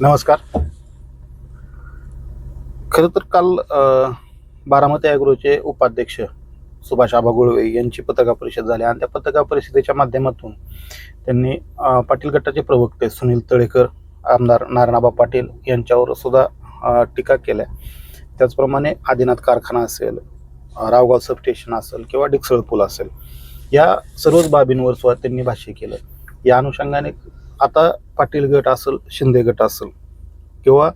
नमस्कार. खरं तर काल बारामती ॲग्रोचे उपाध्यक्ष सुभाष आबा गुळवे यांची पत्रकार परिषद झाली आणि त्या पत्रकार परिषदेच्या माध्यमातून त्यांनी पाटील गटाचे प्रवक्ते सुनील तळेकर, आमदार नारायणआबा पाटील यांच्यावर सुद्धा टीका केल्या. त्याचप्रमाणे आदिनाथ कारखाना असेल, रावगाव सबस्टेशन असेल किंवा डिकसळ पूल असेल, या सर्वच बाबींवर सुद्धा त्यांनी भाष्य केलं. या अनुषंगाने आता पाटील गट असेल, शिंदे गट असेल किंवा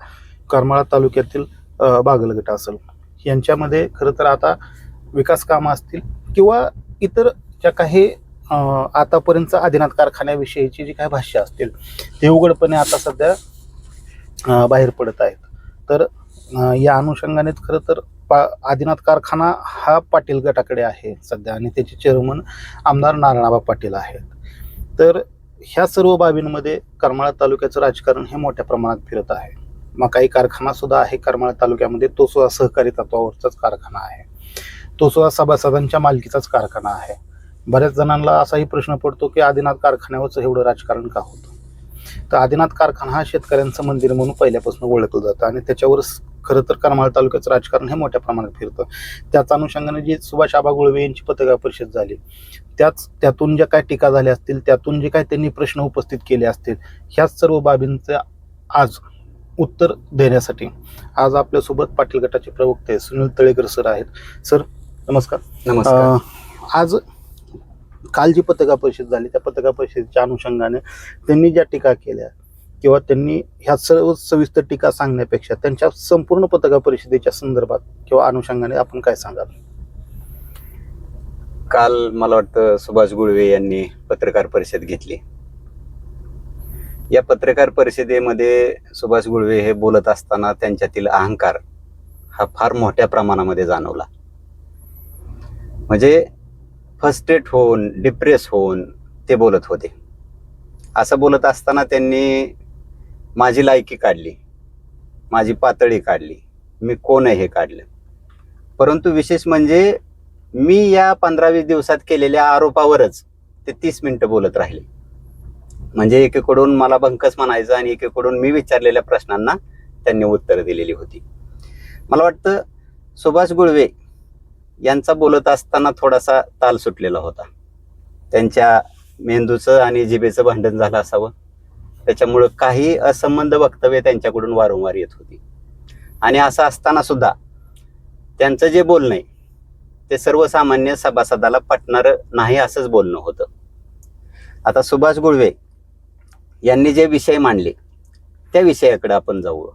करमाळा तालुक्यातील बागल गट असेल, यांच्यामध्ये खरं तर आता विकास कामं असतील किंवा इतर ज्या काही आतापर्यंत आदिनाथ कारखान्याविषयीची जी काही भाष्य असतील ते उघडपणे आता सध्या बाहेर पडत आहेत. तर या अनुषंगाने खरं तर आदिनाथ कारखाना हा पाटील गटाकडे आहे सध्या आणि त्याचे चेअरमन आमदार नारायणआबा पाटील आहेत. तर ह्या सर्व बाबींमध्ये करमाळा तालुक्याचं राजकारण हे मोठ्या प्रमाणात फिरत आहे. मकाई कारखाना सुद्धा आहे करमाळा तालुक्यामध्ये, तो सुद्धा सहकारी तत्वावरचाच कारखाना आहे, तो सुद्धा सभासदांच्या मालकीचाच कारखाना आहे. बऱ्याच जणांना असाही प्रश्न पडतो की आदिनाथ कारखान्यावरचं एवढं राजकारण का होतं. तर आदिनाथ कारखाना हा शेतकऱ्यांचं मंदिर म्हणून पहिल्यापासून ओळखलं जातं आणि त्याच्यावर खरं तर करमाळा तालुक्याचं राजकारण हे मोठ्या प्रमाणात फिरतं. त्याच अनुषंगाने जी सुभाष आबा गुळवे यांची पत्रकार परिषद झाली, त्यातून ज्या काय टीका झाल्या असतील, त्यातून जे काय त्यांनी प्रश्न उपस्थित केले असतील, ह्याच सर्व बाबींचं आज उत्तर देण्यासाठी आज आपल्यासोबत पाटील गटाचे प्रवक्ते सुनील तळेकर सर आहेत. सर नमस्कार. नमस्कार. आज काल जी पत्रकार परिषद झाली त्या पत्रकार परिषदेच्या अनुषंगाने त्यांनी ज्या टीका केल्या किंवा त्यांनी ह्या सर्व सविस्तर टीका सांगण्यापेक्षा त्यांच्या संपूर्ण पत्रकार परिषदेच्या संदर्भात किंवा अनुषंगाने आपण काय सांगाल? काल मला वाटतं सुभाष गुळवे यांनी पत्रकार परिषद घेतली. या पत्रकार परिषदेमध्ये सुभाष गुळवे हे बोलत असताना त्यांच्यातील अहंकार हा फार मोठ्या प्रमाणामध्ये जाणवला. म्हणजे फ्रस्ट्रेट होऊन, डिप्रेस होऊन ते बोलत होते. असं बोलत असताना त्यांनी माझी लायकी काढली, माझी पातळी काढली, मी कोण आहे हे काढलं. परंतु विशेष म्हणजे मी या 15-20 दिवसात केलेल्या आरोपावरच ते 30 मिनिटं बोलत राहिले. म्हणजे एकीकडून मला बंकस म्हणायचं आणि एकीकडून मी विचारलेल्या प्रश्नांना त्यांनी उत्तरं दिलेली होती. मला वाटतं सुभाष गुळवे यांचा बोलत असताना थोडासा ताल सुटलेला होता. त्यांच्या मेंदूचं आणि जिभेचं भांडण झालं असावं, त्याच्यामुळं काही असंबद्ध वक्तव्य त्यांच्याकडून वारंवार येत होती. आणि असं असताना सुद्धा त्यांचं जे बोलणं आहे ते सर्वसामान्य सभासदाला पटणारं नाही असंच बोलणं होतं. आता सुभाष गुळवे यांनी जे विषय मांडले त्या विषयाकडे आपण जाऊ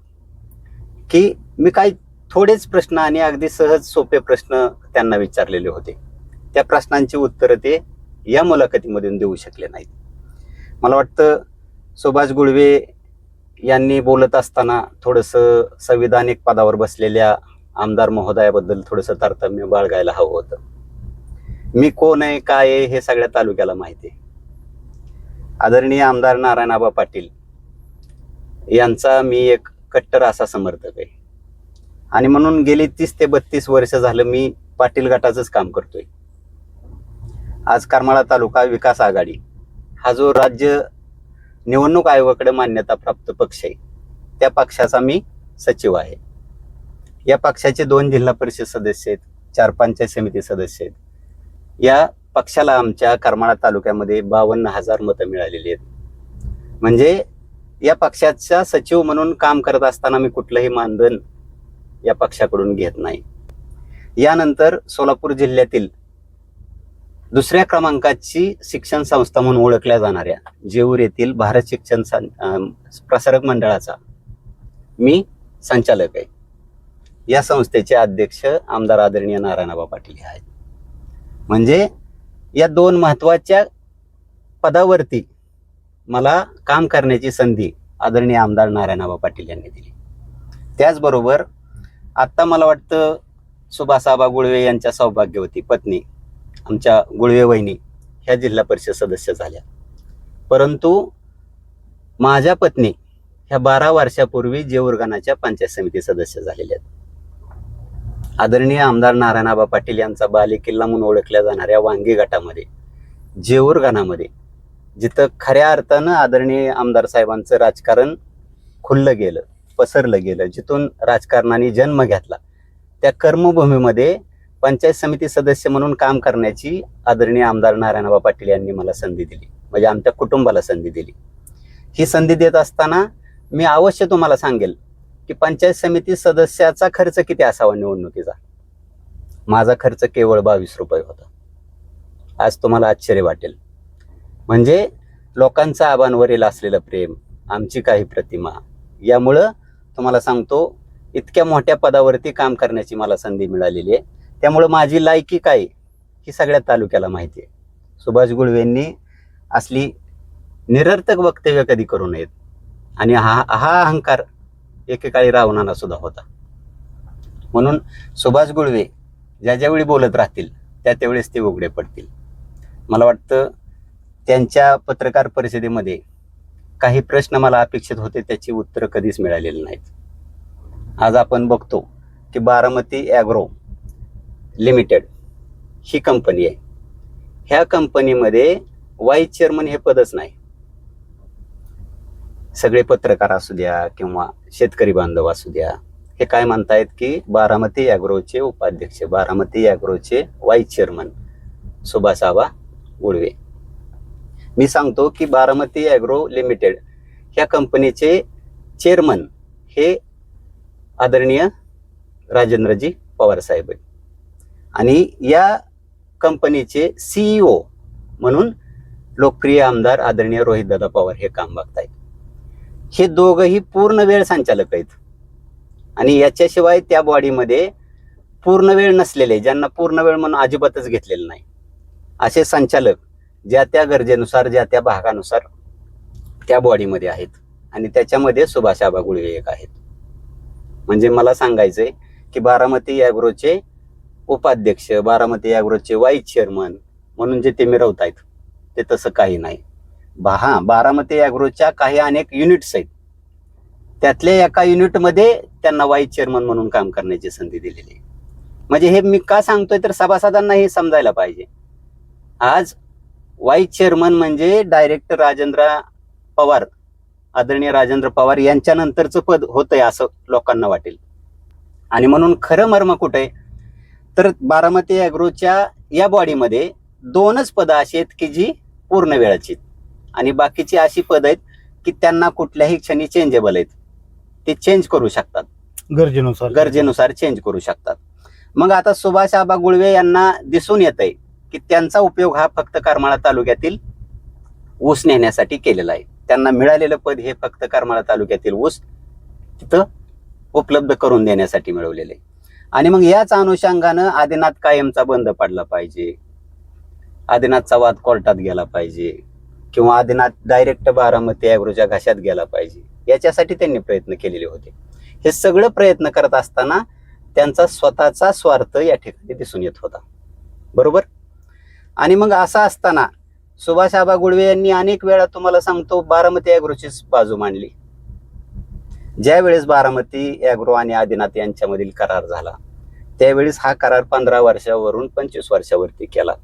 की मी काही थोडेच प्रश्न आणि अगदी सहज सोपे प्रश्न त्यांना विचारलेले होते. त्या प्रश्नांची उत्तरं ते या मुलाखतीमधून देऊ शकले नाहीत. मला वाटतं सुभाष गुळवे यांनी बोलत असताना थोडंसं संविधानिक पदावर बसलेल्या आमदार महोदयाबद्दल थोडंसं तारतम्य बाळगायला हवं होतं. मी कोण आहे, काय आहे हे सगळ्या तालुक्याला माहिती आहे. आदरणीय आमदार नारायणआबा पाटील यांचा मी एक कट्टर असा समर्थक आहे आणि म्हणून गेली 30 ते 32 वर्ष झालं मी पाटील गटाचंच काम करतोय. आज करमाळा तालुका विकास आघाडी हा जो राज्य निवडणूक आयोगाकडे मान्यता प्राप्त पक्ष आहे त्या पक्षाचा मी सचिव आहे. या पक्षाचे 2 जिल्हा परिषद सदस्य आहेत, 4 पंचायत समिती सदस्य आहेत. या पक्षाला आमच्या करमाळा तालुक्यामध्ये 52,000 मतं मिळालेली आहेत. म्हणजे या पक्षाचा सचिव म्हणून काम करत असताना मी कुठलंही मानधन या पक्षाकडून घेत नाही. यानंतर सोलापूर जिल्ह्यातील दुसऱ्या क्रमांकाची शिक्षण संस्था म्हणून ओळखल्या जाणाऱ्या जेऊर येथील भारत शिक्षण प्रसारक मंडळाचा मी संचालक आहे. या संस्थेचे अध्यक्ष आमदार आदरणीय नारायणआबा पाटील हे आहेत. म्हणजे या 2 महत्वाच्या पदावरती मला काम करण्याची संधी आदरणीय आमदार नारायणआबा पाटील यांनी दिली. त्याचबरोबर आत्ता मला वाटतं सुभाष आबा गुळवे यांच्या सौभाग्यवती पत्नी आमच्या गुळवे वहिनी ह्या जिल्हा परिषद सदस्य झाल्या. परंतु माझ्या पत्नी ह्या 12 वर्षापूर्वी जेऊर गणाच्या पंचायत समिती सदस्य झालेल्या आहेत. आदरणीय आमदार नारायणआबा पाटील यांचा बालेकिल्ला म्हणून ओळखल्या जाणाऱ्या वांगी गटामध्ये जेऊर गणामध्ये जिथं खऱ्या अर्थानं आदरणीय आमदार साहेबांचं राजकारण खुललं गेलं, पसरलं गेलं, जिथून राजकारणाने जन्म घेतला, त्या कर्मभूमीमध्ये पंचायत समिती सदस्य म्हणून काम करण्याची आदरणीय आमदार नारायणबा पाटील यांनी मला संधी दिली, म्हणजे आमच्या कुटुंबाला संधी दिली. ही संधी देत असताना मी अवश्य तुम्हाला सांगेल की पंचायत समिती सदस्याचा खर्च किती असावा निवडणुकीचा. माझा खर्च केवळ 22 रुपये होता. आज तुम्हाला आश्चर्य वाटेल. म्हणजे लोकांचं आबांवरील असलेलं प्रेम, आमची काही प्रतिमा, यामुळं तुम्हाला सांगतो इतक्या मोठ्या पदावरती काम करण्याची मला संधी मिळालेली आहे. त्यामुळं माझी लायकी काय ही सगळ्या तालुक्याला माहिती आहे. सुभाष गुळवेंनी असली निरर्थक वक्तव्य कधी करू नयेत. आणि हा अहंकार एकेकाळी रावणाला सुद्धा होता. म्हणून सुभाष गुळवे ज्या ज्यावेळी बोलत राहतील त्या त्यावेळेस ते उघडे पडतील. मला वाटतं त्यांच्या पत्रकार परिषदेमध्ये काही प्रश्न मला अपेक्षित होते, त्याची उत्तरं कधीच मिळालेली नाहीत. आज आपण बघतो की बारामती ॲग्रो लिमिटेड ही कंपनी आहे. ह्या कंपनीमध्ये वाईस चेअरमन हे पदच नाही. सगळे पत्रकार असू द्या किंवा शेतकरी बांधव असू द्या, हे काय म्हणतायत की बारामती ॲग्रोचे उपाध्यक्ष, बारामती ॲग्रोचे वाईस चेअरमन सुभाष आबा गुळवे. मी सांगतो की बारामती ॲग्रो लिमिटेड ह्या कंपनीचे चेअरमन हे आदरणीय राजेंद्रजी पवार साहेब आहेत. आणि या कंपनीचे CEO म्हणून लोकप्रिय आमदार आदरणीय रोहितदादा पवार हे काम बघतायत. हे दोघंही पूर्ण वेळ संचालक आहेत. आणि याच्याशिवाय त्या बॉडीमध्ये पूर्ण वेळ नसलेले, ज्यांना पूर्ण वेळ म्हणून अजिबातच घेतलेलं नाही, असे संचालक ज्या त्या गरजेनुसार, ज्या त्या भागानुसार त्या बॉडीमध्ये आहेत. आणि त्याच्यामध्ये सुभाष आबा गुळवे एक आहेत. म्हणजे मला सांगायचंय की बारामती ॲग्रोचे उपाध्यक्ष, बारामती ॲग्रोचे वाईस चेअरमन म्हणून जे ते मिरवतायत ते तसं काही नाही. बारामती ॲग्रोच्या काही अनेक युनिट्स आहेत, त्यातल्या एका युनिटमध्ये त्यांना वाईस चेअरमन म्हणून काम करण्याची संधी दिलेली आहे. म्हणजे हे मी का सांगतोय तर सभासदांना हे समजायला पाहिजे. आज वाईस चेअरमन म्हणजे डायरेक्टर राजेंद्र पवार, आदरणीय राजेंद्र पवार यांच्यानंतरचं पद होतंय असं लोकांना वाटेल. आणि म्हणून खरं मर्म कुठे आहे तर बारामती ॲग्रोच्या या बॉडीमध्ये 2च पदं अशी आहेत की जी पूर्ण वेळाची, आणि बाकीची अशी पदं आहेत की त्यांना कुठल्याही क्षणी चेंजेबल आहेत, ते चेंज करू शकतात, गरजेनुसार चेंज करू शकतात. मग आता सुभाष आबा गुळवे यांना दिसून येत आहे की त्यांचा उपयोग हा फक्त करमाळा तालुक्यातील ऊस नेण्यासाठी केलेला आहे. त्यांना मिळालेलं पद हे फक्त करमाळा तालुक्यातील ऊस तिथं उपलब्ध करून देण्यासाठी मिळवलेले. आणि मग याच अनुषंगानं आदिनाथ कायमचा बंद पडला पाहिजे, आदिनाथचा वाद कोर्टात गेला पाहिजे, किंवा आदिनाथ डायरेक्ट बारामती ॲग्रोच्या घशात गेला पाहिजे, याच्यासाठी त्यांनी प्रयत्न केलेले होते. हे सगळं प्रयत्न करत असताना त्यांचा स्वतःचा स्वार्थ या ठिकाणी दिसून येत होता. बरोबर. आणि मग असं असताना सुभाष आबा गुळवे यांनी अनेक वेळा तुम्हाला सांगतो बारामती ॲग्रोचीच बाजू मांडली. ज्या वेळेस बारामती ॲग्रो आणि आदिनाथ यांच्यामधील करार झाला त्यावेळेस हा करार 15 वर्षावरून 25 वर्षावरती केला.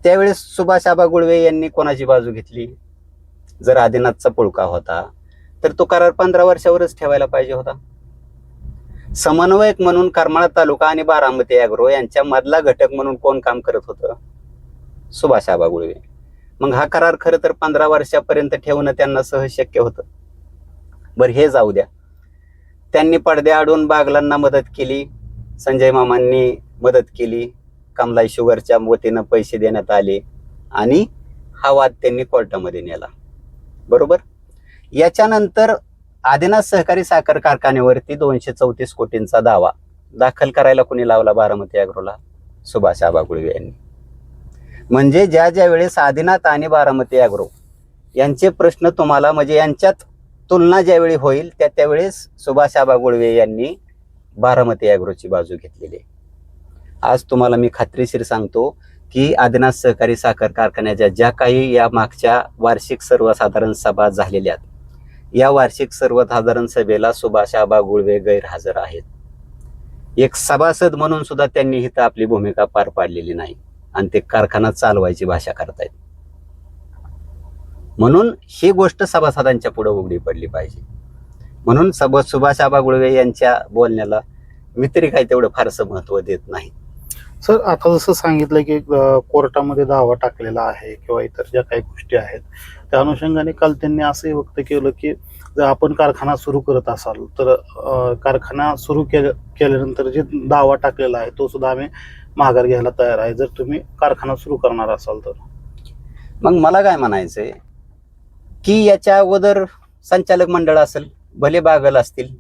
त्यावेळेस सुभाष आबा गुळवे यांनी कोणाची बाजू घेतली? जर आदिनाथचा पुळका होता तर तो करार 15 वर्षावरच ठेवायला पाहिजे होता. समन्वयक म्हणून करमाळा तालुका आणि बारामती ॲग्रो यांच्या मधला घटक म्हणून कोण काम करत होतं? सुभाष आबा गुळवे. मग हा करार खरं तर 15 वर्षापर्यंत ठेवणं त्यांना सहज शक्य होतं. बरं, हे जाऊ द्या. त्यांनी पडद्याआडून बागलांना मदत केली, संजय मामांनी मदत केली, कमलाई शुगरच्या वतीनं पैसे देण्यात आले आणि हा वाद त्यांनी कोर्टामध्ये नेला. बरोबर. याच्यानंतर आदिनाथ सहकारी साखर कारखान्यावरती 234 कोटींचा दावा दाखल करायला कोणी लावला? बारामती ॲग्रोला, सुभाष आबा गुळवे यांनी. म्हणजे ज्या ज्या वेळेस आदिनाथ आणि बारामती ॲग्रो यांचे प्रश्न तुम्हाला, म्हणजे यांच्यात तुलना ज्यावेळी होईल त्यावेळेस सुभाष आबा गुळवे यांनी बारामती ॲग्रोची बाजू घेतलेली आहे. आज तुम्हाला मी खात्रीशीर सांगतो की आदिनाथ सहकारी साखर कारखान्याच्या ज्या काही या मागच्या वार्षिक सर्वसाधारण सभा झालेल्या आहेत, या वार्षिक सर्वसाधारण सभेला सुभाष आबा गुळवे गैरहजर आहेत. एक सभासद म्हणून सुद्धा त्यांनी इथं आपली भूमिका पार पाडलेली नाही आणि ते कारखाना चालवायची भाषा करतायत. म्हणून ही गोष्ट सभासदांच्या पुढे उघडी पडली पाहिजे. म्हणून सुभाष आबा गुळवे यांच्या बोलण्याला मी तरी काही तेवढं फारसं महत्व देत नाही. सर, आता जसं सांगितलं की कोर्टामध्ये दावा टाकलेला आहे किंवा इतर ज्या काही गोष्टी आहेत त्या अनुषंगाने काल त्यांनी असंही व्यक्त केलं की जर आपण कारखाना सुरू करत असाल तर कारखाना सुरू केल्यानंतर जे दावा टाकलेला आहे तो सुद्धा आम्ही माघार घ्यायला तयार आहे जर तुम्ही कारखाना सुरू करणार असाल तर. मग मला काय म्हणायचंय की याच्या अगोदर संचालक मंडळ असेल, भले बागल असतील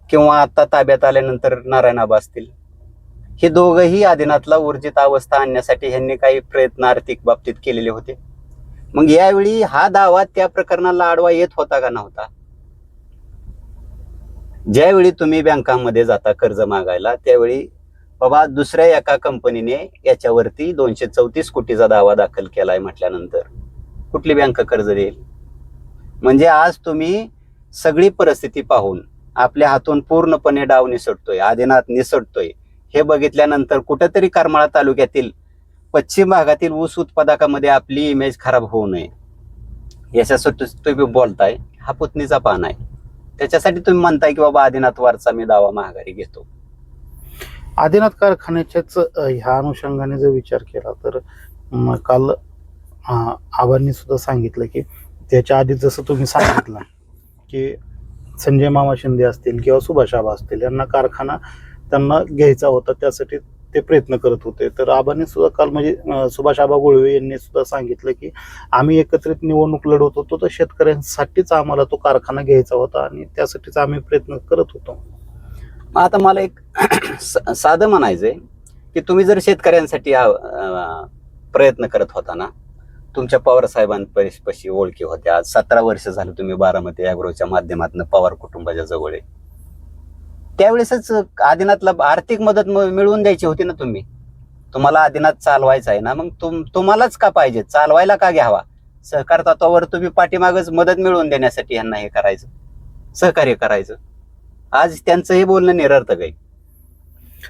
किंवा आता ताब्यात आल्यानंतर नारायणाबा असतील, हे दोघंही आदिनाथला ऊर्जित अवस्था आणण्यासाठी ह्यांनी काही प्रयत्न आर्थिक बाबतीत केलेले होते. मग यावेळी हा दावा त्या प्रकरणाला आडवा येत होता का नव्हता? ज्यावेळी तुम्ही बँकांमध्ये जाता कर्ज मागायला त्यावेळी बाबा दुसऱ्या एका कंपनीने याच्यावरती 234 कोटीचा दावा दाखल केलाय म्हटल्यानंतर कुठली बँक कर्ज देईल? म्हणजे आज तुम्ही सगळी परिस्थिती पाहून आपल्या हातून पूर्णपणे डाव निसटतोय, आदिनाथ निसटतोय हे बघितल्यानंतर कुठेतरी करमाळा तालुक्यातील पश्चिम भागातील ऊस उत्पादकामध्ये आपली इमेज खराब होऊ नये याच्यासाठी तुम्ही बोलताय. हा पुतणीचा पान आहे, त्याच्यासाठी तुम्ही म्हणताय की बाबा आदिनाथ वारचा मी दावा माघारी घेतो. आदिनाथ कारखान्याच्याच ह्या अनुषंगाने जर विचार केला तर काल आबांनी सुद्धा सांगितलं की त्याच्या आधी जसं तुम्ही सांगितलं की संजय मामा शिंदे असतील किंवा सुभाष आबा असतील यांना कारखाना त्यांना घ्यायचा होता, त्यासाठी ते प्रयत्न करत होते. तर आबांनी सुद्धा काल म्हणजे सुभाष आबा गुळवे यांनी सुद्धा सांगितलं की आम्ही एकत्रित निवडणूक लढवत होतो तर शेतकऱ्यांसाठीच आम्हाला तो कारखाना घ्यायचा होता आणि त्यासाठीच आम्ही प्रयत्न करत होतो. आता मला एक साधं म्हणायचंय की तुम्ही जर शेतकऱ्यांसाठी प्रयत्न करत होता ना, तुमच्या पवार साहेबांपाशी ओळखी होत्या. आज 17 वर्ष झालं तुम्ही बारामती ॲग्रोच्या माध्यमातून पवार कुटुंबाच्या जवळ आहे. त्यावेळेसच आदिनाथला आर्थिक मदत मिळवून द्यायची होती ना. तुम्हाला आदिनाथ चालवायचा आहे ना, मग तुम्हालाच का पाहिजे, चालवायला का घ्यावा? सहकार तत्वावर तुम्ही पाठीमागच मदत मिळवून देण्यासाठी यांना हे करायचं, सहकार्य करायचं. आज त्यांचं हे बोलणं निरर्थक आहे.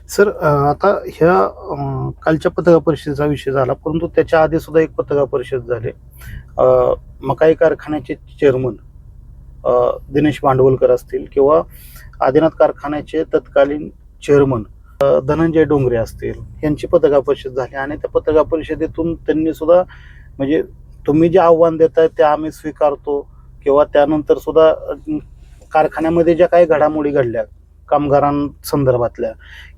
सर, आता ह्या कालच्या पत्रकार परिषदेचा विषय झाला, परंतु त्याच्या आधी सुद्धा एक पत्रकार परिषद झाली. मकाई कारखान्याचे चेअरमन दिनेश भांडवलकर असतील किंवा आदिनाथ कारखान्याचे तत्कालीन चेअरमन धनंजय डोंगरे असतील यांची पत्रकार परिषद झाली आणि त्या पत्रकार परिषदेतून त्यांनी सुद्धा म्हणजे तुम्ही जे आव्हान देताय ते आम्ही स्वीकारतो किंवा त्यानंतर सुद्धा कारखान्यामध्ये ज्या काही घडामोडी घडल्या कामगारांसंदर्भातल्या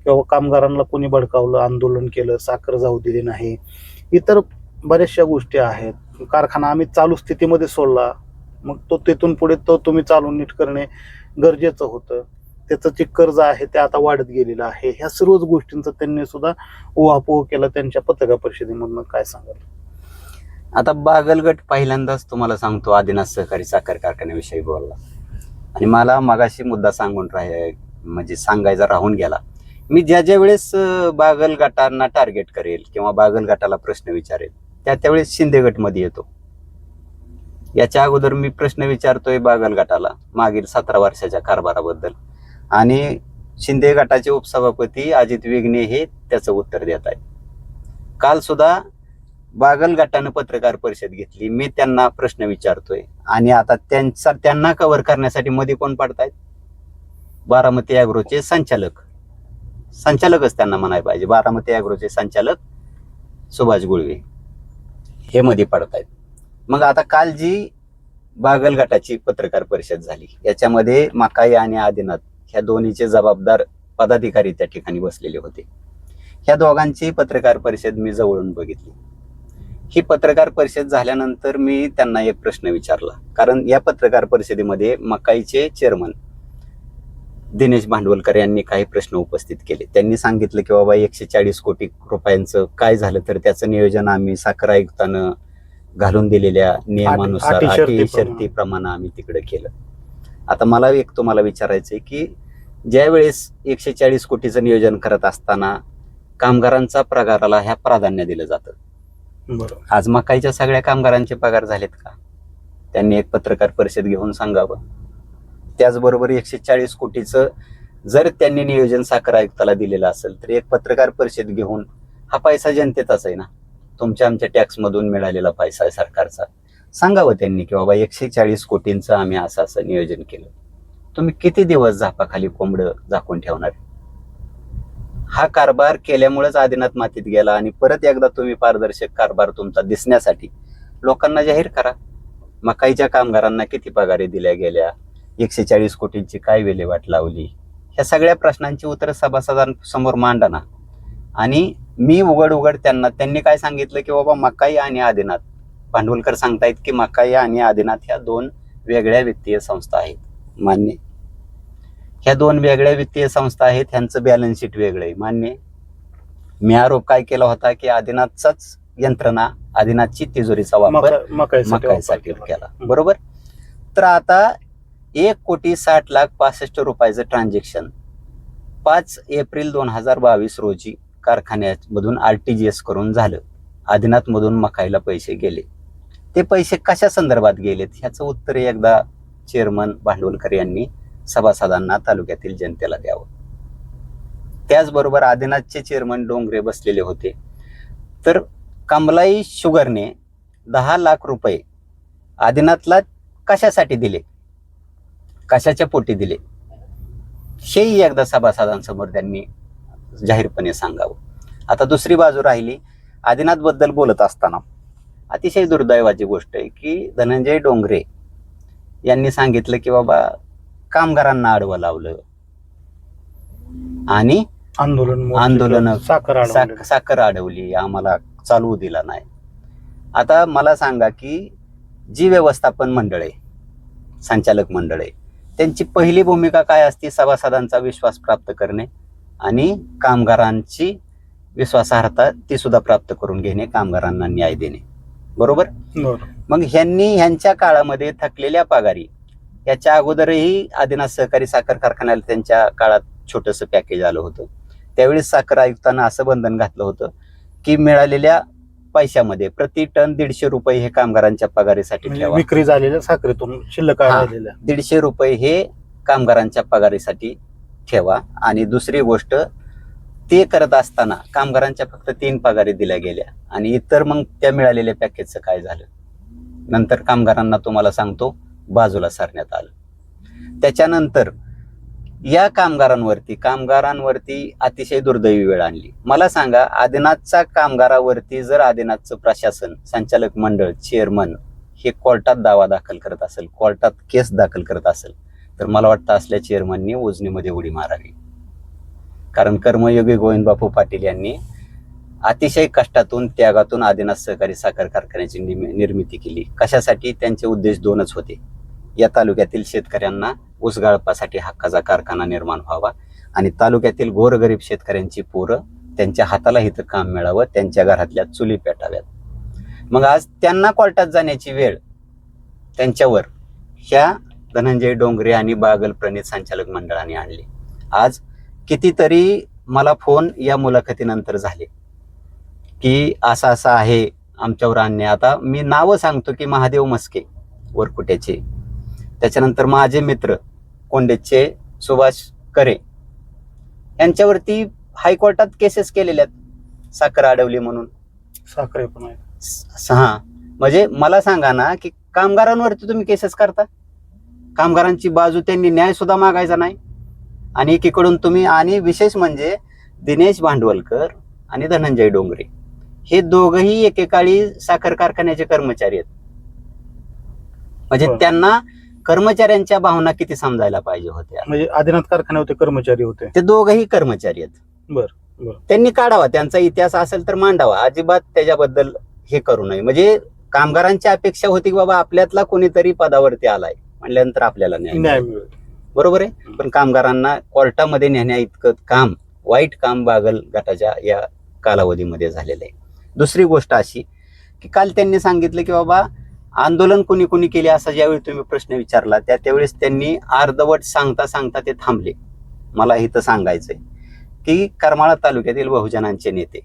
किंवा कामगारांना कोणी भडकावलं, आंदोलन केलं, साखर जाऊ दिली नाही, इतर बऱ्याचशा गोष्टी आहेत. कारखाना आम्ही चालू स्थितीमध्ये सोडला, मग तो तिथून पुढे तो तुम्ही चालू नीट करणे गरजेचं होतं. त्याचं जे कर्ज आहे ते आता वाढत गेलेलं आहे. ह्या सर्वच गोष्टींचा त्यांनी सुद्धा उहापोह केला त्यांच्या पत्रकार परिषदेमधून. काय सांगाल? आता बागलगट पहिल्यांदाच तुम्हाला सांगतो आदिनाथ सहकारी साखर कारखान्याविषयी बोलला आणि मला मगाशी मुद्दा म्हणजे सांगायचा राहून गेला. मी ज्या वेळेस बागल गटांना टार्गेट करेल किंवा बागल गटाला प्रश्न विचारेल त्यावेळेस शिंदे गटमध्ये येतो. याच्या अगोदर मी प्रश्न विचारतोय बागल गटाला मागील 17 वर्षाच्या कारभाराबद्दल आणि शिंदे गटाचे उपसभापती अजित विघ्ने हे त्याचं उत्तर देत आहेत. काल सुद्धा बागल गटानं पत्रकार परिषद घेतली, मी त्यांना प्रश्न विचारतोय आणि आता त्यांना कव्हर करण्यासाठी मध्ये कोण पडतायत? बारामती ॲग्रोचे संचालकच त्यांना म्हणायला पाहिजे. बारामती ॲग्रोचे संचालक सुभाष गुळवे हे मध्ये पडतायत. मग आता काल जी बागल गटाची पत्रकार परिषद झाली याच्यामध्ये मकाई आणि आदिनाथ ह्या दोन्हीचे जबाबदार पदाधिकारी त्या ठिकाणी बसलेले होते. ह्या दोघांची पत्रकार परिषद मी जवळून बघितली. ही पत्रकार परिषद झाल्यानंतर मी त्यांना एक प्रश्न विचारला, कारण या पत्रकार परिषदेमध्ये मकाईचे चेअरमन दिनेश भांडवलकर यांनी काही प्रश्न उपस्थित केले. त्यांनी सांगितलं की बाबा 140 कोटी रुपयांचं काय झालं तर त्याचं नियोजन आम्ही साखर आयुक्तानं घालून दिलेल्या नियमानुसार अटी शर्तीप्रमाणे आम्ही तिकडे केलं. आता मला एक तुम्हाला विचारायचंय की ज्या वेळेस 140 कोटीचं नियोजन करत असताना कामगारांचा पगाराला ह्या प्राधान्य दिलं जातं. बरोबर. आज मकाईच्या सगळ्या कामगारांचे पगार झालेत का? त्यांनी एक पत्रकार परिषद घेऊन सांगावं. त्याचबरोबर 140 कोटीचं जर त्यांनी नियोजन साखर आयुक्ताला दिलेलं असेल तर एक पत्रकार परिषद घेऊन हा पैसा जनतेचाच आहे ना, तुमच्या आमच्या टॅक्समधून मिळालेला पैसा आहे सरकारचा, सांगावं त्यांनी की बाबा 140 कोटींचं आम्ही असं नियोजन केलं. तुम्ही किती दिवस झापाखाली कोंबडं झाकून ठेवणार? हा कारभार केल्यामुळेच आदिनाथ मातीत गेला आणि परत एकदा तुम्ही पारदर्शक कारभार तुमचा दिसण्यासाठी लोकांना जाहीर करा. मकाईच्या कामगारांना किती पगारी दिल्या गेल्या, 140 कोटींची काय विल्हेवाट लावली, ह्या सगळ्या प्रश्नांची उत्तरं सभासदांसमोर मांडा ना. आणि मी उघड त्यांनी काय सांगितलं की बाबा मकाई आणि आदिनाथ, भांडवलकर सांगतायत की मकाई आणि आदिनाथ ह्या दोन वेगळ्या वित्तीय संस्था आहेत. मान्य. ह्या दोन वेगळ्या वित्तीय संस्था आहेत, ह्यांचं बॅलन्स शीट वेगळं आहे. मान्य. मी आरोप काय केला होता की आदिनाथचाच यंत्रणा, आदिनाथची तिजोरीचा वापर मकाईसाठी केला. बरोबर. तर आता 1,60,65,00,000 रुपयाचं ट्रान्झॅक्शन 5 एप्रिल 2022 रोजी कारखान्यामधून RTGS करून झालं. आदिनाथ मधून मकाईला पैसे गेले. ते पैसे कशा संदर्भात गेलेत ह्याचं उत्तर एकदा चेअरमन भांडवलकर यांनी सभासदांना, तालुक्यातील जनतेला द्यावं. त्याचबरोबर आदिनाथचे चेअरमन डोंगरे बसलेले होते. तर कमलाई शुगरने 10 लाख रुपये आदिनाथला कशासाठी दिले, कशाच्या पोटी दिले, हेही एकदा सभासदांसमोर त्यांनी जाहीरपणे सांगावं. आता दुसरी बाजू राहिली, आदिनाथ बद्दल बोलत असताना अतिशय दुर्दैवाची गोष्ट आहे की धनंजय डोंगरे यांनी सांगितलं की बाबा कामगारांना आडवं लावलं आणि आंदोलन साखर अडवली, आम्हाला चालवू दिला नाही. आता मला सांगा की जी व्यवस्थापन मंडळ आहे, संचालक मंडळ आहे, त्यांची पहिली भूमिका काय असते? सभासदांचा विश्वास प्राप्त करणे आणि कामगारांची विश्वासार्हता ती सुद्धा प्राप्त करून घेणे, कामगारांना न्याय देणे. बरोबर. मग ह्यांच्या काळामध्ये थकलेल्या पगारी, याच्या अगोदरही आदिनाथ सहकारी साखर कारखान्याला त्यांच्या काळात छोटंसं पॅकेज आलं होतं. त्यावेळेस साखर आयुक्तांना असं बंधन घातलं होतं की मिळालेल्या पैशामध्ये प्रति टन 150 रुपये हे कामगारांच्या पगारीसाठी ठेवा. विक्री झालेल्या साखरेतून शिल्लक राहिलेल्या 150 रुपये हे कामगारांच्या पगारीसाठी ठेवा. आणि दुसरी गोष्ट, ते करत असताना कामगारांच्या फक्त 3 पगारी दिल्या गेल्या आणि इतर मग त्या मिळालेल्या पॅकेजचं काय झालं? नंतर कामगारांना तुम्हाला सांगतो बाजूला सारण्यात आलं. त्याच्यानंतर या कामगारांवरती अतिशय दुर्दैवी वेळ आणली. मला सांगा, आदिनाथच्या कामगारावरती जर आदिनाथचं प्रशासन, संचालक मंडळ, चेअरमन हे कोर्टात दावा दाखल करत असेल, कोर्टात केस दाखल करत असेल, तर मला वाटतं असल्या चेअरमननी उजनीमध्ये उडी मारावी. कारण कर्मयोगी गोविंदबापू पाटील यांनी अतिशय कष्टातून, त्यागातून आदिनाथ सहकारी साखर कारखान्याची निर्मिती केली. कशासाठी? त्यांचे उद्देश 2च होते. या तालुक्यातील शेतकऱ्यांना ऊस गाळपासाठी हक्काचा कारखाना निर्माण व्हावा आणि तालुक्यातील गोरगरीब शेतकऱ्यांची पोरं त्यांच्या हाताला हिथं काम मिळावं, त्यांच्या घरातल्या चुली पेटाव्यात. मग आज त्यांना कोर्टात जाण्याची वेळ त्यांच्यावर ह्या धनंजय डोंगरे आणि बागल प्रणित संचालक मंडळाने आणली. आज कितीतरी मला फोन या मुलाखतीनंतर झाले की असं आहे, आमच्यावर अन्याय. आता मी नावं सांगतो की महादेव मस्के वरकुट्याचे, त्याच्यानंतर माझे मित्र कोंडेचे सुभाष करे, यांच्यावरती हायकोर्टात केसेस केलेल्या आहेत साखर अडवली म्हणून. साखरे पण आहे. म्हणजे मला सांगा ना की कामगारांवरती तुम्ही केसेस करता, कामगारांची बाजू त्यांनी न्याय सुद्धा मागायचा नाही. आणि एकीकडून तुम्ही, आणि विशेष म्हणजे दिनेश भांडवलकर आणि धनंजय डोंगरे हे दोघंही एकेकाळी साखर कारखान्याचे कर्मचारी आहेत. म्हणजे त्यांना कर्मचाऱ्यांच्या भावना किती समजायला पाहिजे होत्या. म्हणजे आदिनाथ कारखान्यावर कर्मचारी होते, ते दोघंही कर्मचारी आहेत. बरं. त्यांनी काढावा, त्यांचा इतिहास असेल तर मांडावा, अजिबात त्याच्याबद्दल हे करू नये. म्हणजे कामगारांची अपेक्षा होती की बाबा आपल्यातला कोणीतरी पदावरती आलाय म्हटल्यानंतर आपल्याला न्याय मिळेल. बरोबर आहे. पण कामगारांना कोर्टामध्ये नेण्या इतकं काम, वाईट काम बागल गटाच्या या कालावधीमध्ये झालेलं आहे. दुसरी गोष्ट अशी की काल त्यांनी सांगितलं की बाबा आंदोलन कोणी केले, असा ज्यावेळी तुम्ही प्रश्न विचारला त्यावेळेस त्यांनी अर्धवट सांगता ते थांबले. मला इथं सांगायचंय की करमाळा तालुक्यातील बहुजनांचे नेते,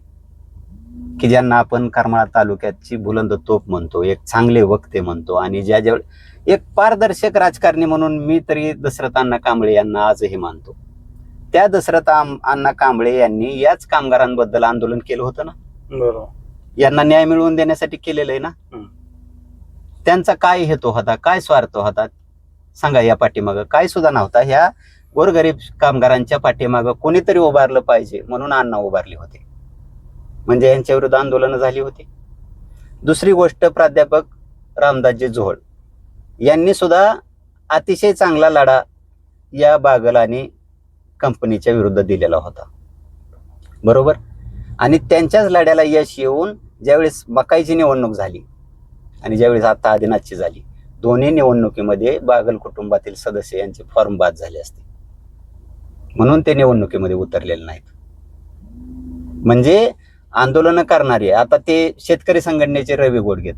की ज्यांना आपण करमाळा तालुक्याची बुलंद तोफ म्हणतो, एक चांगले वक्ते म्हणतो, आणि ज्यावेळी एक पारदर्शक राजकारणी म्हणून मी तरी दशरथ अण्णा कांबळे यांना आजही मानतो. त्या दशरथ अण्णा कांबळे यांनी याच कामगारांबद्दल आंदोलन केलं होतं ना. बरोबर. यांना न्याय मिळवून देण्यासाठी केलेलं आहे ना. त्यांचा काय हेतू होता, काय स्वार्थ होता? सांगा या पाठीमागं काय सुद्धा नव्हता. ह्या गोरगरीब कामगारांच्या पाठीमागं कोणीतरी उभारलं पाहिजे म्हणून अण्णा उभारले होते, म्हणजे यांच्या विरुद्ध आंदोलनं झाली होती. दुसरी गोष्ट, प्राध्यापक रामदासजी जोहळ यांनी सुद्धा अतिशय चांगला लढा या बागल आणि कंपनीच्या विरुद्ध दिलेला होता, बरोबर. आणि त्यांच्याच लढ्याला यश येऊन ज्यावेळेस मकाईची निवडणूक झाली आणि ज्यावेळेस आता आदिनाथची झाली, दोन्ही निवडणुकीमध्ये बागल कुटुंबातील सदस्य यांचे फॉर्म बाद झाले असते, म्हणून ते निवडणुकीमध्ये उतरलेले नाहीत. म्हणजे आंदोलन करणारे आता ते शेतकरी संघटनेचे रवी गोडगेत,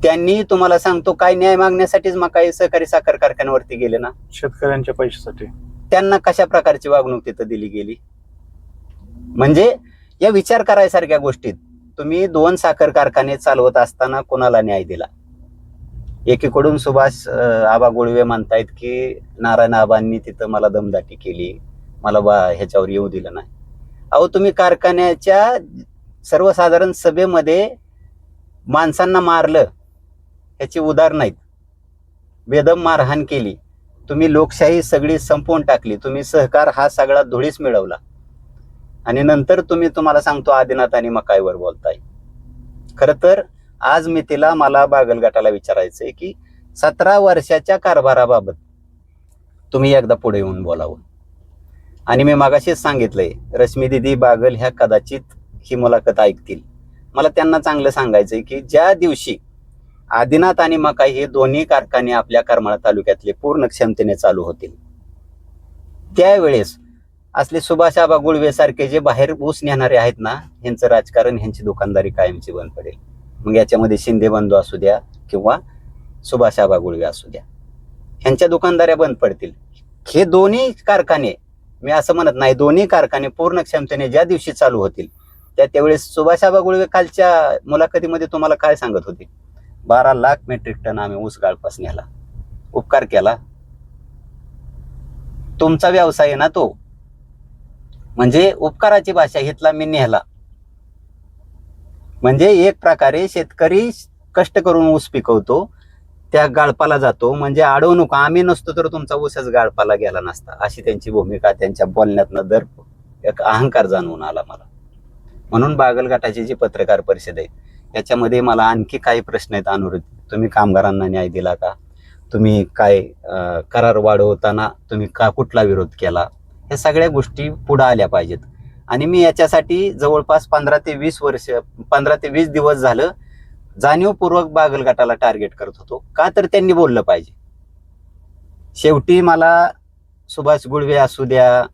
त्यांनी तुम्हाला सांगतो काय न्याय मागण्यासाठीच मकाई सहकारी साखर कारखान्यावरती गेले ना, शेतकऱ्यांच्या पैशासाठी. त्यांना कशा प्रकारची वागणूक तिथं दिली गेली. म्हणजे या विचार करायसारख्या गोष्टीत तुम्ही 2 साखर कारखाने चालवत असताना कोणाला न्याय दिला. एकीकडून सुभाष आबा गुळवे म्हणतायत की नारायण आबांनी तिथं मला दमदाटी केली, मला ह्याच्यावर येऊ दिलं नाही. अहो तुम्ही कारखान्याच्या सर्वसाधारण सभेमध्ये माणसांना मारलं, ह्याची उदाहरण नाहीत, बेदम मारहाण केली, तुम्ही लोकशाही सगळी संपवून टाकली, तुम्ही सहकार हा सगळा धुळीस मिळवला आणि नंतर तुम्हाला सांगतो आदिनाथ आणि मकाईवर बोलताय. खरं तर आज मी तिला मला बागल गटाला विचारायचंय की 17 वर्षाच्या कारभाराबाबत तुम्ही एकदा पुढे येऊन बोलावं. आणि मी मागाशीच सांगितलंय, रश्मी दिदी बागल ह्या कदाचित ही मुलाखत ऐकतील. मला त्यांना चांगलं सांगायचंय की ज्या दिवशी आदिनाथ आणि मकाई हे दोन्ही कारखाने आपल्या करमाळा तालुक्यातले पूर्ण क्षमतेने चालू होतील, त्यावेळेस असले सुभाष आबा गुळवे सारखे जे बाहेर ऊस नेणारे आहेत ना, ह्यांचं राजकारण, ह्यांची दुकानदारी कायमची बंद पडेल. मग याच्यामध्ये शिंदे बंधू असू द्या किंवा सुभाष आबा गुळवे असू द्या, ह्यांच्या दुकानदाऱ्या बंद पडतील. हे दोन्ही कारखाने, मी असं म्हणत नाही, दोन्ही कारखाने पूर्ण क्षमतेने ज्या दिवशी चालू होतील त्यावेळेस सुभाष आबा गुळवे कालच्या मुलाखतीमध्ये तुम्हाला काय सांगत होते, 12 लाख मेट्रिक टन आम्ही ऊस गाळपास नेला. उपकार केला, तुमचा व्यवसाय आहे ना तो, म्हणजे उपकाराची भाषा घेतला मी नेला. म्हणजे एक प्रकारे शेतकरी कष्ट करून ऊस पिकवतो, त्या गाळपाला जातो, म्हणजे अडवणूक आम्ही नसतो तर तुमचा ऊसच गाळपाला गेला नसता, अशी त्यांची भूमिका. त्यांच्या बोलण्यातनं दर एक अहंकार जाणवून आला मला. म्हणून बागल गटाची जी पत्रकार परिषद आहे याच्यामध्ये मला आणखी काही प्रश्न आहेत अनुरुद्ध. तुम्ही कामगारांना न्याय दिला का, तुम्ही काय करार वाढवताना तुम्ही कुठला विरोध केला, ह्या सगळ्या गोष्टी पुढे आल्या पाहिजेत. आणि मी याच्यासाठी जवळपास 15 ते 20 दिवस झालं जाणीवपूर्वक बागल गटाला टार्गेट करत होतो, का तर त्यांनी बोललं पाहिजे. शेवटी मला सुभाष गुळवे असू द्या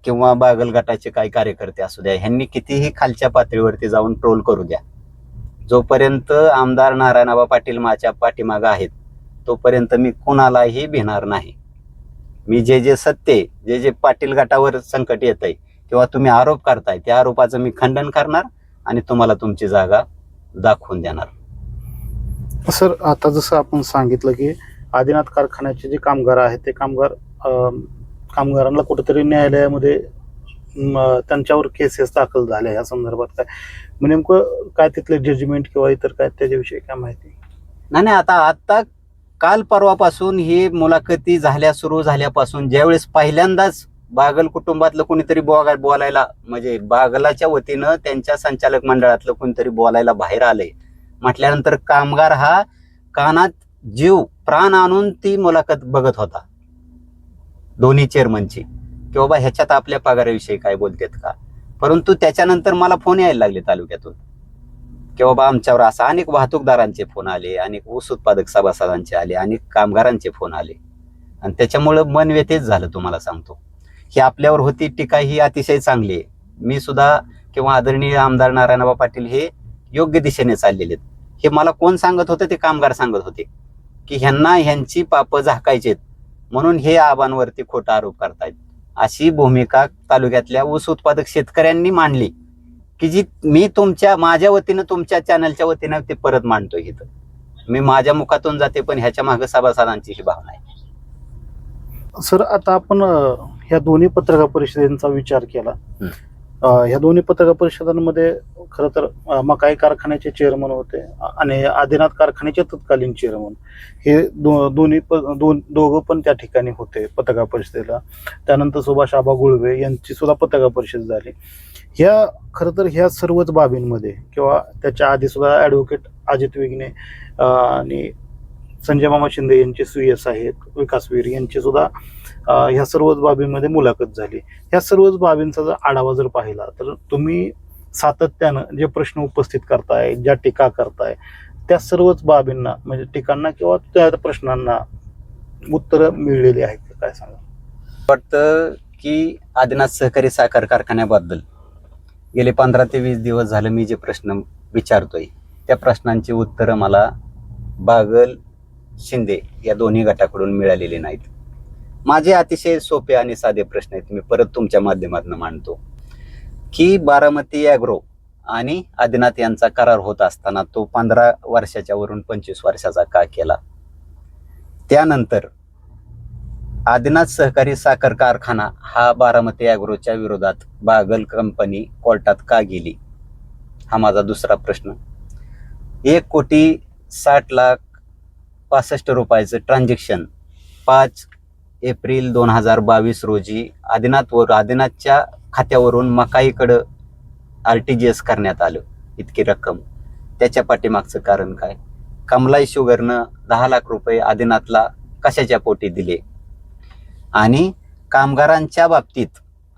किंवा बागल गटाचे काही कार्यकर्ते असू द्या, ह्यांनी कितीही खालच्या पातळीवरती जाऊन ट्रोल करू द्या, जोपर्यंत आमदार नारायणआबा पाटील माझ्या पाठीमागं आहेत तोपर्यंत मी कोणालाही भिणार नाही. मी जे सत्य, जे पाटील गटावर संकट येत आहे किंवा तुम्ही आरोप करताय त्या आरोपाचं मी खंडन करणार आणि तुम्हाला तुमची जागा दाखवून देणार. सर, आता जसं आपण सांगितलं की आदिनाथ कारखान्याचे जे कामगार आहेत ते कामगारांना कुठेतरी न्यायालयामध्ये त्यांच्यावर केसेस दाखल झाल्या, या संदर्भात काय नेमकं काय तिथले जजमेंट किंवा इतर काय त्याच्याविषयी काय माहिती? नाही, आता काल परवापासून ही मुलाखती सुरू झाल्यापासून ज्यावेळेस पहिल्यांदाच बागल कुटुंबातलं कोणीतरी बोलायला, म्हणजे बागलाच्या वतीनं त्यांच्या संचालक मंडळातलं कोणीतरी बोलायला बाहेर आलंय म्हटल्यानंतर कामगार हा कानात जीव प्राण आणून ती मुलाखत बघत होता दोन्ही चेअरमनची, की बाबा ह्याच्यात आपल्या पगाराविषयी काय बोलतात का. परंतु त्याच्यानंतर मला फोन यायला लागले तालुक्यातून की बाबा आमच्यावर असं अनेक वाहतूकदारांचे फोन आले, अनेक ऊस उत्पादक सभासदांचे आले, अनेक कामगारांचे फोन आले आणि त्याच्यामुळं मन व्यथित झालं. तुम्हाला सांगतो, ही आपल्यावर होती टीका ही अतिशय चांगली आहे. मी सुद्धा किंवा आदरणीय आमदार नारायणआबा पाटील हे योग्य दिशेने चाललेले आहेत. हे मला कोण सांगत होतं, ते कामगार सांगत होते की ह्यांची पापं झाकायचेत म्हणून हे आबांवरती खोटा आरोप करतायत. अशी भूमिका तालुक्यातल्या ऊस उत्पादक शेतकऱ्यांनी मांडली की जी मी माझ्या वतीनं तुमच्या चॅनलच्या वतीनं ते परत मांडतोय. इथं मी माझ्या मुखातून जाते, पण ह्याच्या मागे सभासदांची ही भावना आहे. सर, आता आपण ह्या दोन्ही पत्रकार परिषदेचा विचार केला ह्या दोन्ही पत्रकार परिषदांमध्ये खरं तर मकाई कारखान्याचे चेअरमन होते आणि आदिनाथ कारखान्याचे तत्कालीन चेअरमन हे दोघं पण त्या ठिकाणी होते पत्रकार परिषदेला. त्यानंतर सुभाष आबा गुळवे यांची सुद्धा पत्रकार परिषद झाली. ह्या खरं तर ह्या सर्वच बाबींमध्ये किंवा त्याच्या आधी सुद्धा ॲडव्होकेट अजित विघ्ने आणि संजय मामा शिंदे यांचे सुयस आहेत, विकासवीर यांची सुद्धा ह्या सर्वच बाबींमध्ये मुलाखत झाली. ह्या सर्वच बाबींचा जर आढावा जर पाहिला तर तुम्ही सातत्यानं जे प्रश्न उपस्थित करताय, ज्या टीका करताय, त्या सर्वच बाबींना म्हणजे टीकांना किंवा त्या प्रश्नांना उत्तरं मिळलेली आहेत का, काय सांगा? वाटतं की आदिनाथ सहकारी साखर कारखान्याबद्दल गेले 15 ते 20 दिवस झालं मी जे प्रश्न विचारतोय त्या प्रश्नांची उत्तरं मला बागल शिंदे या दोन्ही गटाकडून मिळालेली नाहीत. माझे अतिशय सोपे आणि साधे प्रश्न आहेत, मी परत तुमच्या माध्यमातून मांडतो की बारामती ॲग्रो आणि आदिनाथ यांचा करार होत असताना तो 15 वर्षाच्या वरून 25 वर्षाचा का केला? त्यानंतर आदिनाथ सहकारी साखर कारखाना हा बारामती ॲग्रोच्या विरोधात बागल कंपनी कोर्टात का गेली? हा माझा दुसरा प्रश्न. 1,60,65,00,000 रुपयाचं ट्रान्झॅक्शन 5 एप्रिल 2022 रोजी आदिनाथच्या खात्यावरून मकाईकडं RTGS करण्यात आलं. इतकी रक्कम, त्याच्या पाठीमागचं कारण काय? कमलाई शुगरनं 10 लाख रुपये आदिनाथला कशाच्या पोटी दिले? आणि कामगारांच्या बाबतीत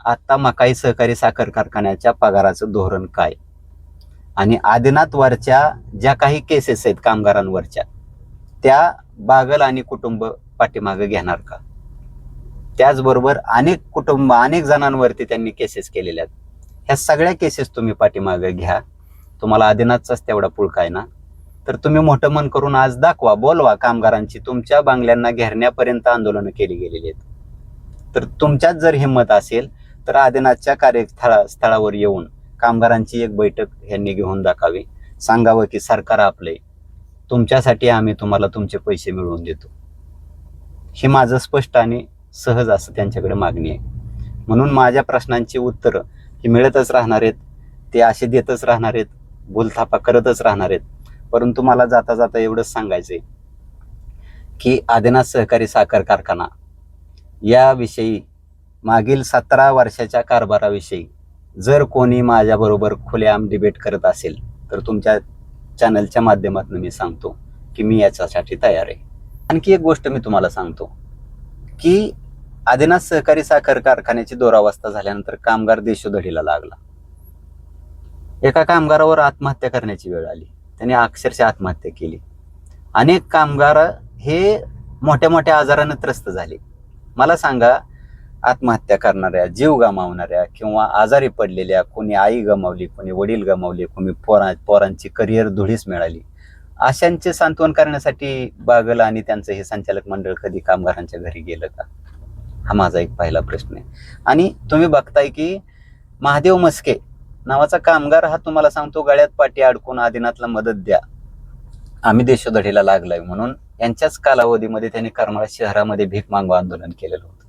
आता मकाई सहकारी साखर कारखान्याच्या पगाराचं धोरण काय? आणि आदिनाथवरच्या ज्या काही केसेस आहेत कामगारांवरच्या त्या बागल आणि कुटुंब पाठीमागे घेणार का? त्याचबरोबर अनेक जणांवरती त्यांनी केसेस केलेल्या आहेत. ह्या सगळ्या केसेस तुम्ही पाठीमागे घ्या. तुम्हाला आदिनाथचाच तेवढा पुळका आहे ना, तर तुम्ही मोठं मन करून आज दाखवा, बोलवा कामगारांची. तुमच्या बांगल्यांना घेरण्यापर्यंत आंदोलनं केली गेलेली आहेत. तर तुमच्यात जर हिंमत असेल तर आदिनाथच्या कार्यस्थळावर येऊन कामगारांची एक बैठक यांनी घेऊन दाखवावी. सांगावं की सरकार आपले, तुमच्यासाठी आम्ही तुम्हाला तुमचे पैसे मिळवून देतो. हे माझं स्पष्ट आणि सहज असं त्यांच्याकडे मागणी आहे. म्हणून माझ्या प्रश्नांची उत्तरं ही मिळतच राहणार आहेत, ते असे देतच राहणार आहेत, भूलथापा करतच राहणार आहेत. परंतु मला जाता जाता एवढंच सांगायचंय की आदिनाथ सहकारी साखर कारखाना याविषयी मागील 17 वर्षाच्या कारभाराविषयी जर कोणी माझ्याबरोबर खुलेआम डिबेट करत असेल तर तुमच्या चॅनलच्या माध्यमातून मी सांगतो की मी याच्यासाठी तयार आहे. आणखी एक गोष्ट मी तुम्हाला सांगतो की आदिनाथ सहकारी साखर कारखान्याची दुरावस्था झाल्यानंतर कामगार देशोधडीला लागला. एका कामगारावर आत्महत्या करण्याची वेळ आली, त्याने अक्षरशः आत्महत्या केली. अनेक कामगार हे मोठ्या मोठ्या आजाराने त्रस्त झाले. मला सांगा, आत्महत्या करणाऱ्या, जीव गमावणाऱ्या किंवा आजारी पडलेल्या, कोणी आई गमावली, कोणी वडील गमावले, कोणी पोरांची करिअर धुळीस मिळाली, अशांचे सांत्वन करण्यासाठी बागल आणि त्यांचं हे संचालक मंडळ कधी कामगारांच्या घरी गेलं का? हा माझा एक पहिला प्रश्न आहे. आणि तुम्ही बघताय की महादेव मस्के नावाचा कामगार हा तुम्हाला सांगतो गळ्यात पाठी अडकून आदिनाथला मदत द्या, आम्ही देशोधडीला लागलाय म्हणून यांच्याच कालावधीमध्ये त्यांनी करमाळा शहरामध्ये भीक मागवा आंदोलन केलेलं होतं.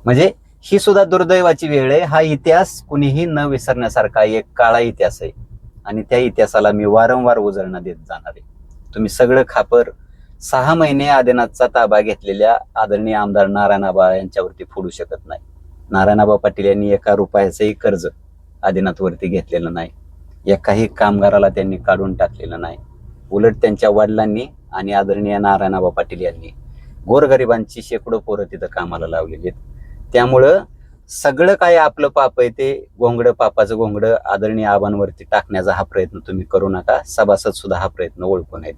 म्हणजे ही सुद्धा दुर्दैवाची वेळ आहे. हा इतिहास कुणीही न विसरण्यासारखा एक काळा इतिहास आहे आणि त्या इतिहासाला मी वारंवार उजळणं देत जाणार आहे. तुम्ही सगळं खापर 6 महिने आदिनाथचा ताबा घेतलेल्या आदरणीय आमदार नारायणआबा यांच्यावरती फोडू शकत नाही. नारायणआबा पाटील यांनी 1 रुपयाचंही कर्ज आदिनाथवरती घेतलेलं नाही. एकाही कामगाराला त्यांनी काढून टाकलेलं नाही. उलट त्यांच्या वडिलांनी आणि आदरणीय नारायणआबा पाटील यांनी गोरगरिबांची शेकडो पोरं तिथं कामाला लावलेली आहेत. त्यामुळं सगळं काय आपलं पाप आहे ते घोंगडं, पापाचं घोंगडं आदरणीय आबांवरती टाकण्याचा हा प्रयत्न तुम्ही करू नका. सभासद सुद्धा हा प्रयत्न ओळखून आहेत.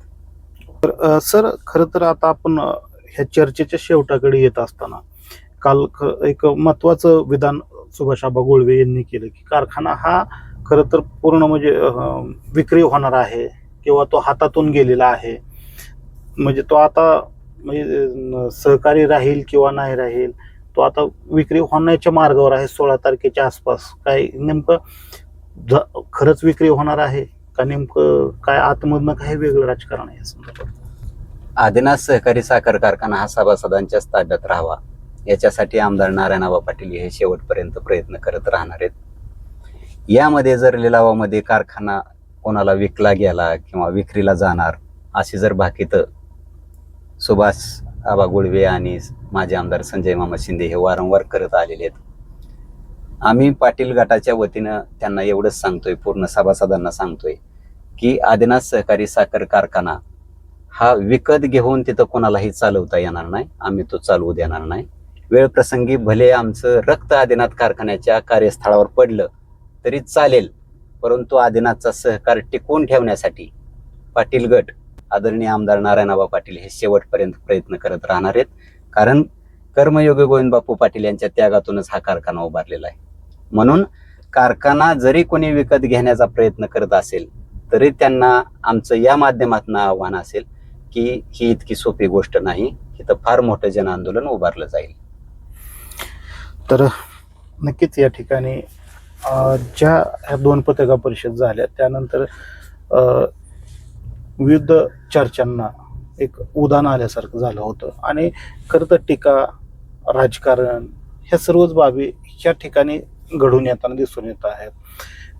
सर, खरं तर आता आपण ह्या चर्चेच्या शेवटाकडे येत असताना काल एक महत्वाचं विधान सुभाष आबा गुळवे यांनी केलं की कारखाना हा खरं तर पूर्ण म्हणजे विक्री होणार आहे किंवा तो हातातून गेलेला आहे, म्हणजे तो आता म्हणजे सहकारी राहील किंवा नाही राहील, तो आता विक्री होण्याच्या मार्गावर आहे. 16 तारखेच्या आसपास काय नेमकं खरंच विक्री होणार आहे का, नेमकं काय आतमधनं काही वेगळं राजकारण आहे? आदिनाथ सहकारी साखर कारखाना हा सभासदांच्याच ताब्यात राहावा याच्यासाठी आमदार नारायणआबा पाटील हे शेवटपर्यंत प्रयत्न करत राहणार आहेत. यामध्ये जर लिलावामध्ये कारखाना कोणाला विकला गेला किंवा विक्रीला जाणार अशी जर भाकीतं सुभाष आबा गुळवे आणि माजी आमदार संजय मामा शिंदे हे वारंवार करत आलेले आहेत. आम्ही पाटील गटाच्या वतीनं त्यांना एवढंच सांगतोय, पूर्ण सभासदांना सांगतोय की आदिनाथ सहकारी साखर कारखाना हा विकत घेऊन तिथं कोणालाही चालवता येणार नाही. आम्ही तो चालवू देणार नाही. वेळ प्रसंगी भले आमचं रक्त आदिनाथ कारखान्याच्या कार्यस्थळावर पडलं तरी चालेल, परंतु आदिनाथचा सहकार टिकवून ठेवण्यासाठी पाटील गट आदरणीय आमदार नारायणआबा पाटील हे शेवटपर्यंत प्रयत्न करत राहणार आहेत. कारण कर्मयोगी गोविंदबापू पाटील यांच्या त्यागातूनच हा कारखाना उभारलेला आहे. म्हणून कारखाना जरी कोणी विकत घेण्याचा प्रयत्न करत असेल तरी त्यांना आमचं या माध्यमातून आव्हान असेल की ही इतकी सोपी गोष्ट नाही, इथं फार मोठं जन आंदोलन उभारलं जाईल. तर नक्कीच या ठिकाणी ज्या ह्या 2 पत्रकार परिषद झाल्या त्यानंतर विविध चर्चांना एक उधाण आल्यासारखं झालं होतं आणि खरं तर टीका, राजकारण ह्या सर्वच बाबी ह्या ठिकाणी घडून येताना दिसून येत आहेत.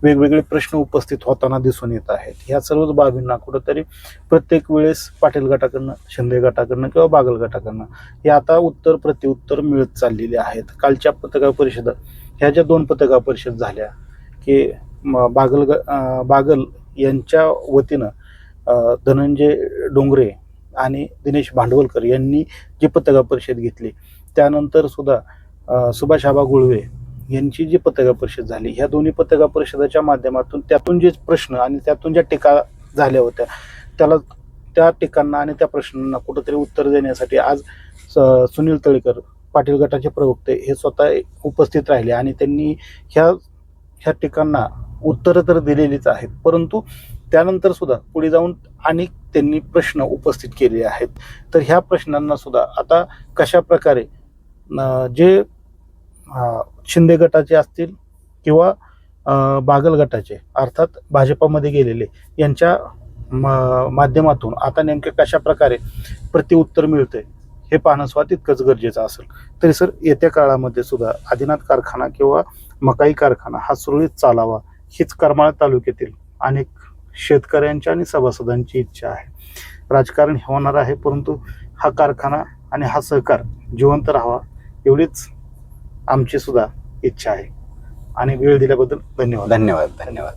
वेगवेगळे प्रश्न उपस्थित होताना दिसून येत आहेत. ह्या सर्वच बाबींना कुठंतरी प्रत्येक वेळेस पाटील गटाकडनं, शिंदे गटाकडनं किंवा बागल गटाकडनं हे आता उत्तर प्रत्युत्तर मिळत चाललेले आहेत. कालच्या पत्रकार परिषद ह्या ज्या 2 पत्रकार परिषद झाल्या की बागल यांच्या वतीनं धनंजय डोंगरे आणि दिनेश भांडवलकर यांनी जी पत्रकार परिषद घेतली, त्यानंतर सुद्धा सुभाष आबा गुळवे यांची जी पत्रकार परिषद झाली, ह्या दोन्ही पत्रकार परिषदेच्या माध्यमातून त्यातून जे प्रश्न आणि त्यातून ज्या टीका झाल्या होत्या त्या टीकांना आणि त्या प्रश्नांना कुठंतरी उत्तर देण्यासाठी आज सुनील तळेकर पाटील गटाचे प्रवक्ते हे स्वतः उपस्थित राहिले आणि त्यांनी ह्या टीकांना उत्तरं तर दिलेलीच आहेत, परंतु त्यानंतर सुद्धा पुढे जाऊन आणि त्यांनी प्रश्न उपस्थित केले आहेत. तर ह्या प्रश्नांना सुद्धा आता कशा प्रकारे जे शिंदे गटाचे असतील किंवा बागल गटाचे अर्थात भाजपामध्ये गेलेले यांच्या माध्यमातून आता नेमके कशा प्रकारे प्रत्युत्तर मिळते हे पाहणं सुद्धा तितकंच गरजेचं असेल. तरी सर येत्या काळामध्ये सुद्धा आदिनाथ कारखाना किंवा मकाई कारखाना हा सुरळीत चालावा हीच करमाळा तालुक्यातील अनेक शेतकऱ्यांची आणि सभासदांची इच्छा आहे. राजकारण होणार आहे, परंतु हा कारखाना आणि हा सहकार जिवंत राहावा एवढीच आमची सुद्धा इच्छा आहे. आणि वेळ दिल्याबद्दल धन्यवाद. धन्यवाद.